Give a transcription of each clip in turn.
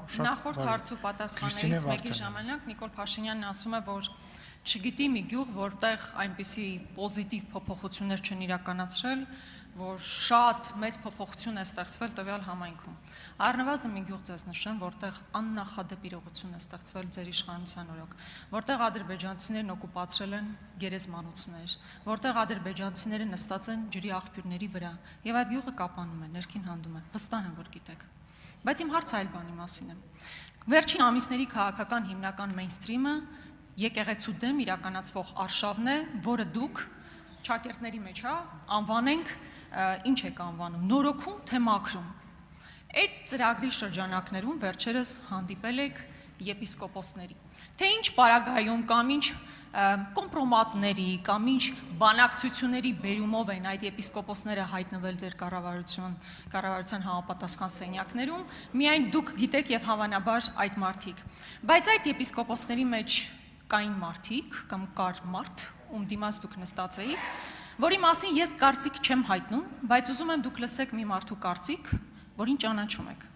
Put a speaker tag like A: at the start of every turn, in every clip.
A: Նախորդ հարցու պատասխաններից մեկի ժամանակ Նիկոլ Փաշինյանն ասում է, որ չգիտի մի գյուղ, որտեղ այնպիսի պոզիտիվ փոփոխություններ չեն իրականացրել, որ շատ մեծ փոփոխություն է ստեղծվել տվյալ համայնքում։ Առնվազն մի գյուղ ձեզ նշեմ, որտեղ աննախադեպ իրողություն է ստեղծվել ձեր իշխանության օրոք, որտեղ ադրբեջանցիներն օկուպացրել են գերեզմանոցներ, որտեղ ադրբեջանցիները նստած են ջրի աղբյուրների վրա, եւ այդ գյուղը կապանում է, ներքին հանդում է, վստահ եմ, որ գիտեք։ Բայց իմ հարցը այլ բանի մասին է։ Վերջին ամիսների քաղաքական հիմնական մեյնսթրիմը եկեղեցու դեմ իրականացվող արշավն է, որը դուք ճակերտների մեջ անվանենք, ինչ եք անվանում, նորոգում, թե մաքրում։ Այդ ծրագրի շրջանակներում վերջերս հանդիպել եք եպիսկոպոսների, թե ինչ պարագայում կամ ինչ կոմպրոմատների կամ ինչ բանակցությունների բերումով են այդ եպիսկոպոսները հայտնվել ձեր կառավարության համապատասխան սենյակներում, միայն դուք գիտեք եւ հավանաբար այդ մարդիկ։ Բայց այդ եպիսկոպոսների մեջ կային մարդիկ կամ կար մարդ, ում դիմաց դուք նստած էիք, որի մասին ես կարծիք չեմ հայտնում, բայց ուզում եմ դուք լսեք մի մարդու կարծիք, որին ճանաչում եք։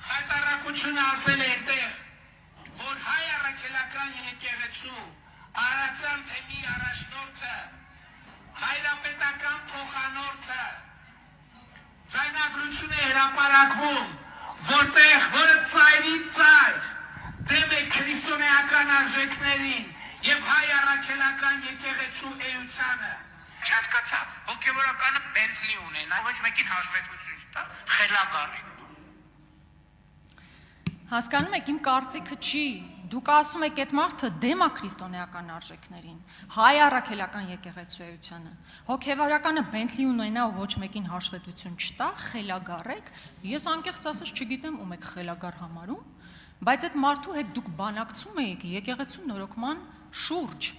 B: Հայտարարությունը ասել է այնտեղ, որ հայ առաքելական եկեղեցու Արարատյան թեմի առաջնորդը, հայրապետական փոխանորդը ձայնագրություն է հրապարակվում, որը ծայրից ծայր դեմ է քրիստոնեական արժեքներին եւ հայ առաքելական եկեղեցու էությանը։ Չհասկացա, հոգեվորականը Բենթլի ունենա, ոչ մեկին հաշվետվություն չտա, խելագար է։
A: Հասկանում եք, իմ կարծիքը չի, դուք ասում եք այդ մարդը դեմ է քրիստոնեական արժեքներին, հայ առաքելական եկեղեցու էությանը, հոգևորականը Բենթլի ունենա ու ոչ մեկին հաշվետվություն չտա, խելագար եք, ես անկեղծ ասած չգիտեմ ում եք խելագար համարում, բայց այդ մարդու հետ դուք բանակցում եք եկեղեցու նորոգման շուրջ,